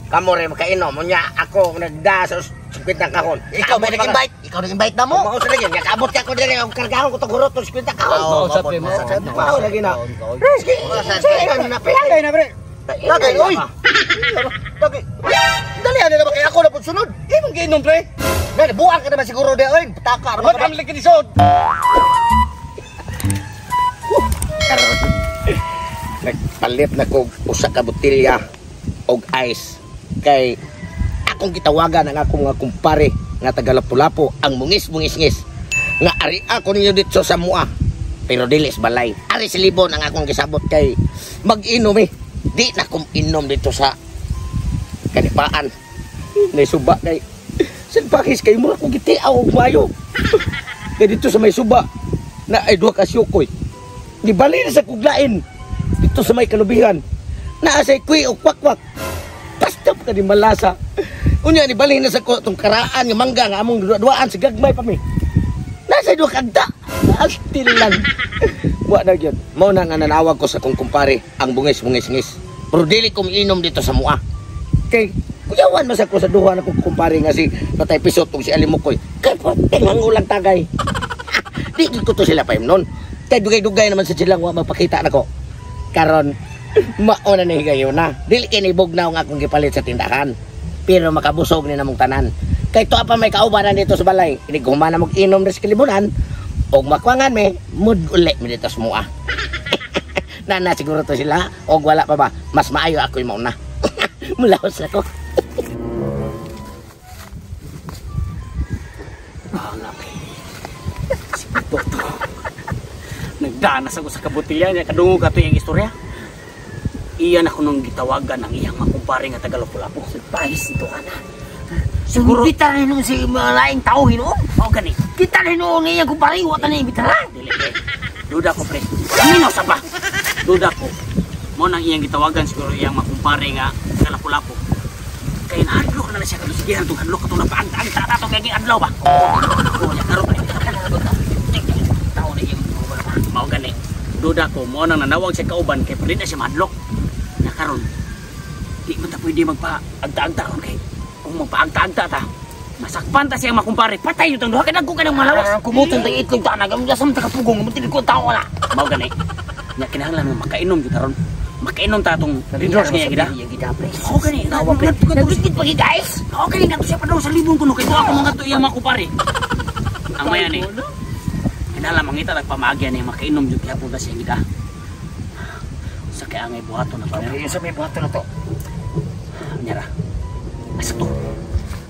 Kamo rin makainom. Munya ako nagdasos 50 kahon. Ikaw ba nag-invite? Ikaw nag-invite na mo? Mao sa lagi. Nakabot ka ko diri ang kargahon ko to gurot 50 kahon. Oo, sabi mo. Mao lagi na. Sige na pilay na bre. Tagay, oy! Tagay. Dali na ba kaya ako na po sunod? Imong giinom pre. Dali, buwan ka naman siguro di, oy. Pataka. Mat ang lagi lisod. Nagpalit na ko usa ka botelya og ice kay akong gitawagan ang akong mga kumpare nga taga Lapu-Lapu ang mungis-mungis-ngis nga ari ako ninyo dito sa mua pero dili sa balay. Ari sa libon ang akong gisabot kay mag-inom eh. Di na kong inom dito sa kanipaan. May suba kay silpakis kay mo akong gitiaw og mayo. Kay dito sa may suba na ay duha ka syukoy. Gibali na sa kuglain dito sa may kalubihan. Naa say kuy og kwakwak. Basta ka di malasa. Unya ni bali na sa ko tong karaan nga mangga nga among duaan sa gagmay pa mi. Nasa duha kagda. Astil lang. Wa na gyud. Mao na nga nanawag ko sa kong kumpare ang bungis-bungis-ngis. Pero dili ko miinom dito sa mua. Kay kuyawan man sa ko sa duha na kong kumpare nga si Patay Pisot ug si Alimukoy. Kay pateng ulang tagay. Di ko to sila paimnon. Kay dugay-dugay naman sa silang wa magpakita nako. Karon mao na ni higayon na. Dili kay nibugnaw nga akong gipalit sa tindahan. Pero makabusog ni namong tanan. Kay to pa may kaubanan dito sa balay. Ini humana mag-inom sa kalibunan. Og makwangan me, mud uli mi dito sa mua. Nana siguro to sila. Og wala pa ba, mas maayo ako yung mauna. Mulaos ako. Si Pito to. Nagdanas ako sa kabutilya niya. Kadungog ato yung istorya. Iyan ako nung gitawagan ang iyang makumpare nga taga Lapu-Lapu. Surprise ito ka na. Siguro Kita rin nung si malaing tao hinoon. mao gani. Kita rin nung iyang kumpare. Wata na imbitahan. Dili pre. Duda ko pre. Minaw sa ba? Duda ko. Mo nang iyang gitawagan siguro iyang makumpare nga taga Lapu-Lapu. Kay nahadlok na siya kalusigihan tong hadlok katong napaang ta to kay adlaw ba. Oh, ya karo pre. Tao na iyang mao gani. Duda ko mo nang nanawag siya kauban kay pwede na siya madlok. Na karon di man ta pwede magpa-agta-agta kay kung magpa-agta-agta ta. Masakpan ta siya makumpare. Patay yun duha kay dagko ka ng malawas. Kumutong tayo itlog tanag. Ang lasam takapugong. Matilid ko tao na. Mao gani. Nya kinahanglan mo makainom gyud karon. Makainom ta tong Lindros nga gida. Oo gani. Nagusigit pagi guys. Oo gani nga siya pa daw sa libon kuno kay ako mga to iya makumpare. Ang maya ni. Kinala mangita nagpamagya ni makainom gyud gyapon ta siya gida. Sa kay angay buhaton na to. Yung sa may buhato na to. Nyara. Asa to?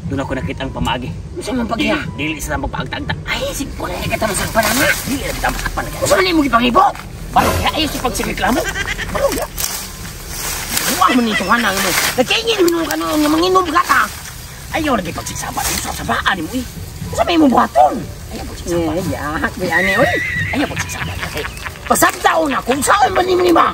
Doon ako nakita ang pamagi. Gusto mong pagya. Dili sila magpaagtagta. Ay, siguro na kita masagpan na. Dili na kita masakpan na. Gusto na mo ipangibo. Baro kaya ayaw si pagsireklamo. Baro ya. Huwag mo nito hanang mo. Nagkaingin mo ka nung manginom ka ta. Ayaw lagi pagsisaba. Ayaw sa sabaan mo eh. Sa may mo buhaton. Ayaw pagsisaba. Yak, bayani oy. Ayaw pagsisaba. Kasi Pasagdaw na kung saan ba ni ba?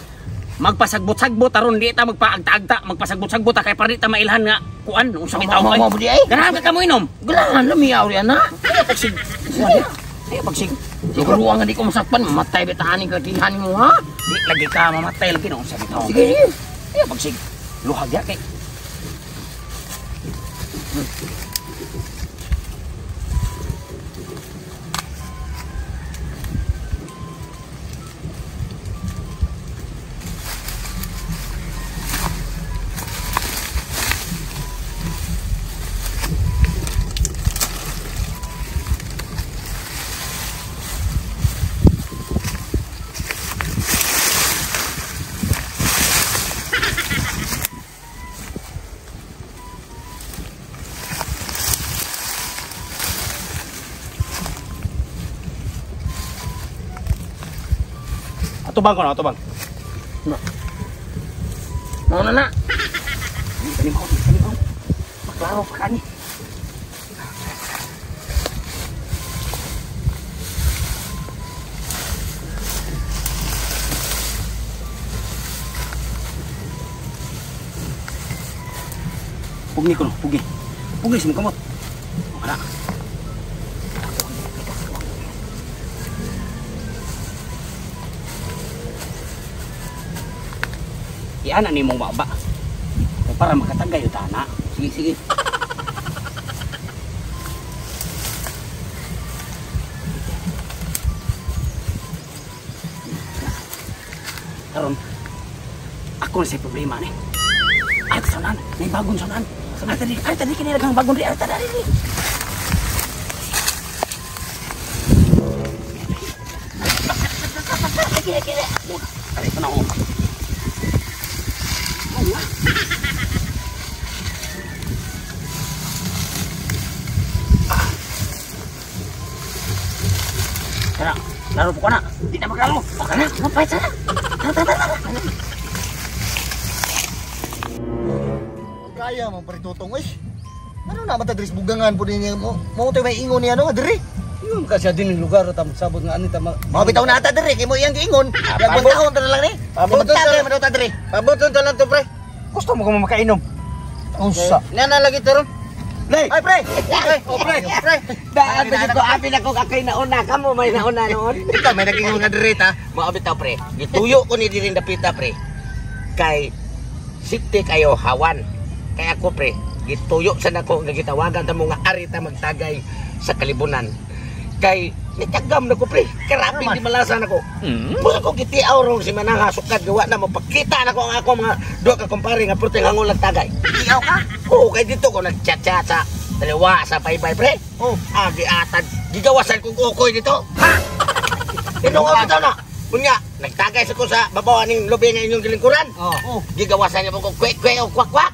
magpasagbot-sagbot aron di ta magpaagta-agta. Magpasagbot-sagbot kay para di ta mailhan nga kuan nung sa bitaw Mo ko. di ay. Ganahan ka mo inom. Ganahan lumiyaw riyan na. Ayaw pagsig. Ayaw pagsig. Siguro nga di ko masakpan, mamatay bitahanin ka tihan mo ha. Di lagi ka mamatay lagi nung sa bitaw. Sige, sige. Ayaw pagsig. Luhag ya kay. Atubang ko na, atubang. Mau na na. Kalimhaw. Maklaro pa kani. Pugi ko no, pugi. Pugi sa kamot. Wala. Iyan ani mong baba. para makatagay yung tana. Sige, sige. Karon, ako na sa problema ni. At sonan, may bagong sonan. Ay tadi kini lagang bagong ri. Ay tadi. Kira. Ay panao. Kaya, laro po ko na. Di na maglaro. Baka na, mapahit sana. Tara. Kaya mo paritutong eh. Ano na matadris bugangan po ninyo mo? Mo tayo may ingon niya no diri. Ingon ka siya din ng lugar tam sabot nga ani ta Mga bitaw na ata diri kay mo iyang giingon. Nagbantahon ta na lang ni. Pabot Tagay mo daw ta diri. Pabuton ta lang to pre. Gusto mo ka makainom. Unsa? Nana lagi taron. Lay. Ay pre. Pre. Daan ta ko abi na ko kakay nauna kamo may nauna noon. Ikaw may nagingon nga diri ta. Mao bitaw pre. Gituyo ko ni diri dapita pre. Kay sikti kayo hawan. Kaya ako pre, gituyo sa nako nga gitawagan ta mo nga ari ta magtagay sa kalibunan. Kay nitagam na ko pre, karaping di malasa nako. Muna ko gitiaw rong si Manang sukad gawa na mapakita na ko ang ako mga duha ka kumpare nga purteng hangol nagtagay. Iyaw ka. Oo, kay dito ko nagchat-chat sa dalawa sa bye-bye pre. Oh. Agi atad, gigawasan kong ukoy dito. Ha? Tinungaw bitaw na. Kunya, nagtagay sa ko sa babaw ning lubi nga inyong gilingkuran. Oh. Gigawasan niya mo kong kwek-kwek o kwak-kwak.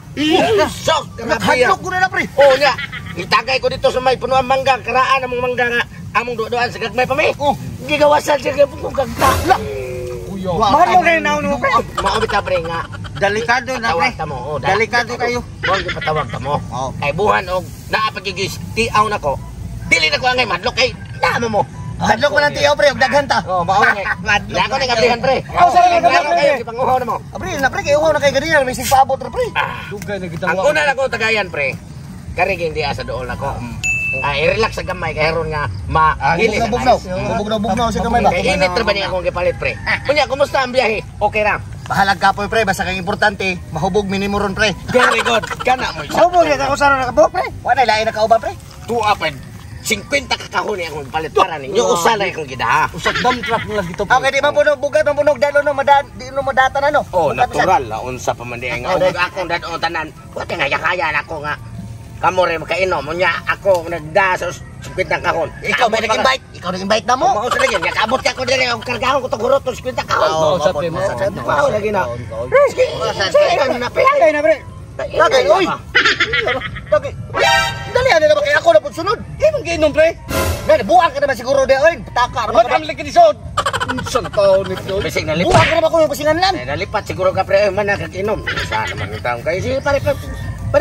So, Naghadlok ko na pre. Oo niya, itagay ko dito sa may punuan mangga, karaan among mangga nga, among duwa-duaan sa gagmay pa may. Oh. Gigawasan siya kaya kong gagta. Kuyo. Mahal mo kayo naon mo pre. Maabit na pre nga, Delikado na pre. patawag ta mo. Oh, Delikado kayo. Huwag yung patawag ta mo. Oh. Kay buhan o naapagigis, tiaw na ko. Dili na ko angay madlok kay, dama mo. Hadlok mo lang tiyaw pre, ug daghan ta. Oo, mao nga. Wala ko na kablihan pre. Sa nga Klaro pre. kayo, ipanguhaw na mo. Apre, na pre kay uhaw na kay ganina, may sigpaabot ra pre. Dugay na kita. Ang una na ko tagayan pre, kariging di asa dool ako. I-relax sa gamay kay heron nga mahili sa Bugnaw. ice. Bugnaw si kamay ba? Kay init ra ba niya akong gipalit pre? Kunya, kumusta ang biyahe? Okay ra. Bahalag ka po pre, basta kay importante, mahubog minimo ron pre. Very good. Kana mo isa. Subo ya ako sa nakabok pre. Wala lain na kauban pre. Tuapad. 50 kakahon akong gipalit para ninyo. Usa na akong gidaha. Usap dump truck lang dito. Okay, di ba puno bugat man punog dalo no di no madata na no. Oh, Bugat na natural. Unsa pa man di nga. Akong dadon tanan. Wate nga yakaya na ako nga. Kamo rin makainom. Munya ako nagda sa 50 kahon. Ikaw may nag-invite. Ikaw nag-invite na mo. Mao sa lagi. Nakabot ka ko diri. Ang kargahon ko to gurot to 50 kahon. Mausap pre. Mao lagi na. Sige na pre. Lagay na pre. Lagay, oy. Lagay. Dali ano na ba kay ako na pud sunod. Imong giinom pre. Dali buang ka naman siguro di oy. Pataka ra Wag ba. ang lagi disod. Unsa na taon nito? Bisig na Buang lipat. ka naman ko yung pasingan lan. Nalipat siguro ka pre. Man nakakinom. Sa naman yung taong kayo. Sige pare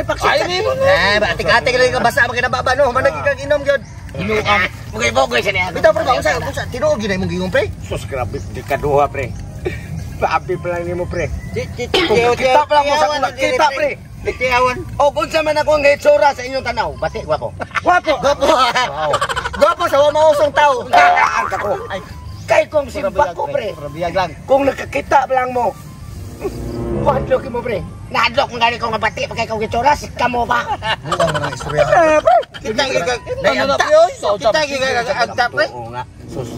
paksit. Ay ni mo. Ba atik-atik lang ka basa makinababa no. Managi kag inom gyud. Inuang. Bugay-bugay siya niya. Bitaw pre ba unsa tinuod gyud imong giingom pre. Sus, grabe, di kaduha, pre. Paapi pa lang ni mo, pre. Kita Kita pa lang mo sa kita, pre. Dikiyawan. O, kung sa man ako ang hitsura sa inyong tanaw, bati, gwapo. Wapo. Gopo. Gopo sa wa mausong tao. Ang ako. Kay kung simpak ko, pre. Biyag lang. Kung nakakita pa lang mo, wadlok mo, pre. Nadlok mo gani ko nga bati, pagkay kong hitsuras, kamo pa. Buang mo na istorya. Kita gigag. Naiagta. Kita gigag agta pre. Oo nga. Sus.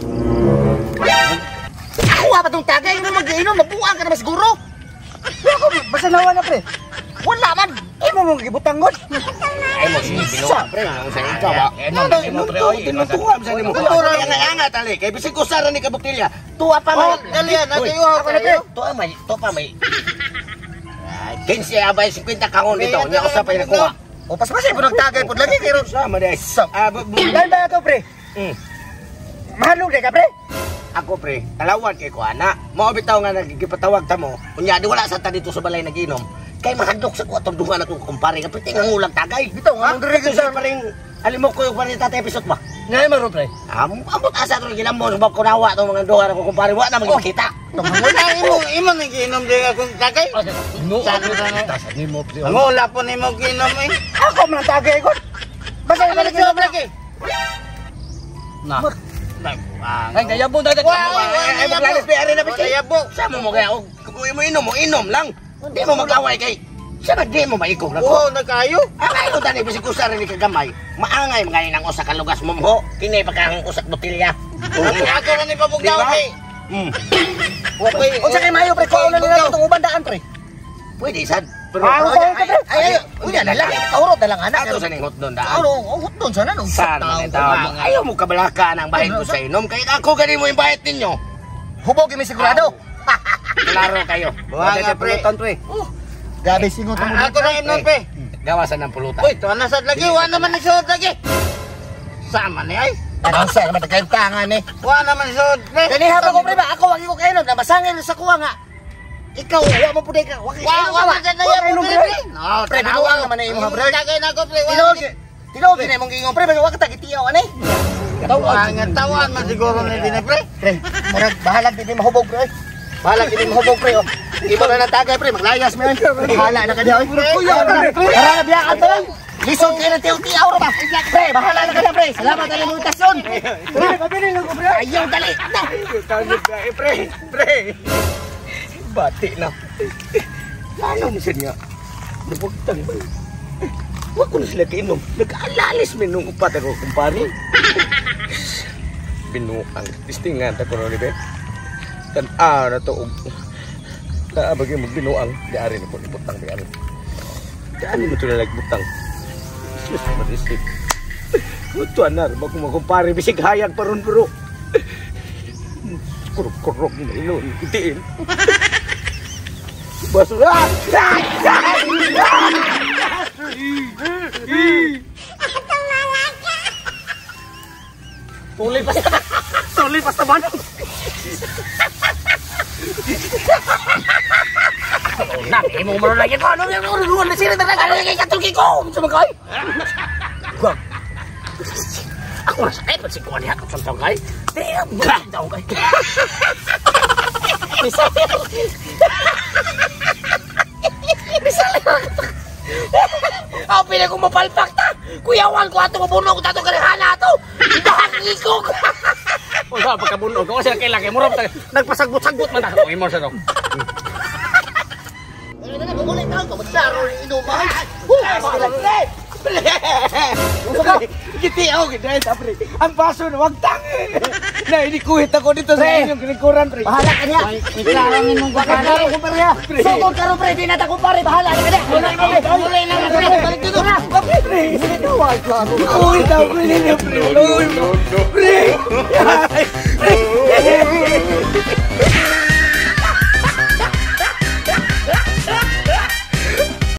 Ako pa tong tagay mo mag-inom, mabuang ka naman siguro. Basta nawa na pre. Wala man. Imo mong gibutangon. Ay mo, sige, binuha, pre. Ang sa ikaw, ba? Mo, pre, oy. Tinutuwa mo sa inyo mo. Tutura nga nga, tali. Kay bisig ko sara ni kabutilya. Tuwa pa Oh, may. dali yan. Uy, Natiyo ako na pre. Tuwa pa may. 15 abay 50 kahon dito. Nya usa pa nakuha. O pas-pasay po nagtagay po lagi pero Sama dai. Dahil ba ito pre? Mahalog ka pre? Ako pre, talawan kay ko ana. Mao bitaw nga nagigipatawag ta mo. Unya di wala sa ta dito sa balay naginom. Kay mahadlok sa ko atong duha na ko kumpare nga piti nga ulang tagay. bitaw nga Ang diri sa paring alimok ko yung paring tatay episode ba. Ngay maro pre. Amot asa to ginamo sa ko nawa tong mga duha na ko kumpare wa na magkita. Wala imo nagiinom din akong tagay. No, ano na sa nimo pre. Ang wala po nimo giinom eh. Ako man tagay ko. Basta Ano balik sa lagi. Na. Ay, gayabo dagat. Ay maglalis pa ari na piti. Sa mo mo kaya og kung mo inom lang. Di mo mag-away kay Siya na di mo maikog na ko. Oo, nagkayo. Ang ayo dani bisig usa rin ni kagamay. Maangay mga nang usa ka lugas mumho. Kini pa kang usak botilya. Ako na ni pabugdaw Di ba? kay. Unsa kay mayo pre ko na nila itong ubandaan pre. Pwede sad. Pero Ay, unya na lang. Kaurot na lang anak. ato sa ningot doon daan. Hut doon sana nung Sana man tawag. Ayaw mo kabalaka ng bahin ko sa inom. Kaya ako gani mo yung bayad ninyo. Hubog mi sigurado. Klaro kayo. Buhanga, pre. pre. Gabi singot mo. Ako na inom pe. Gawasan ng pulutan. Uy, to na sad lagi, wa naman nagsuot lagi. Sama ni ay. Ano sa naman tangan eh. Wa naman nagsuot pre. Kani haba ko pre ba ako wagi ko kainom na masangil sa kuwa nga. Ikaw wa mo puday ka. Wa Wa dyan na yan pre. No, Pre, binuang naman na imong pre. Tagay na ko pre. Tinugi na imong gingon pre ba wa ka tagitiyaw ani. Tawan man siguro ni din pre. Pre, murag bahalag di mahubog pre. Bahalag di mahubog pre oh. Iba na natagay pre, maglayas mo yan. Bahala na ka diha. Tara na biyakan to lang. Lisod kayo ng tiyaw-tiyaw ra ba? Pre, bahala na ka na pre. Salamat sa invitasyon. Pre, pabili lang ko pre. Ayaw dali. Pre. Bati na. Ano mo siya niya? Nabugtang ba? Huwag ko na sila kainom. Nag-alalis mo nung upat ako, kumpari. Binuang. Distingan ta ko rin, be. Na to. Naabagay mo binuang. Diari na po ibutang. Diari mo ito na nagbutang. Sus, marisip. Ito anar. Kumpari. Bisig hayag pa ron, bro. Kurok-kurok na inon. Itiin. Basura! Tuloy pa naman. Nak, mo mo lagi ko ano yung na sila talaga kay katuki ko. Sa magay. Wag. Ako na sakit pag sikuan niya sa tawag. Damn, daw kay. Ako pili kong mapalpak ta. Kuyawan ko ato mabunog ko tato kanihana ato. Bakikog. Wala pagkabunog ko kasi kailangan mo rin. Nagpasagbot-sagbot man ako. Imor sa to. Kukulit na ako, magsaro rin inuman. Giti ako, giti pre. Ang baso na wag tangi. Na inikuhit ako dito sa inyong kinikuran pre. Bahala ka niya. Ikarangin mong Bahala ko pare. Sugod ka ro pre, di na ta kumpare. Bahala ka niya. Mulay na pre. Balik dito na. Pre, Inikuhit ako ninyo pre. Pre.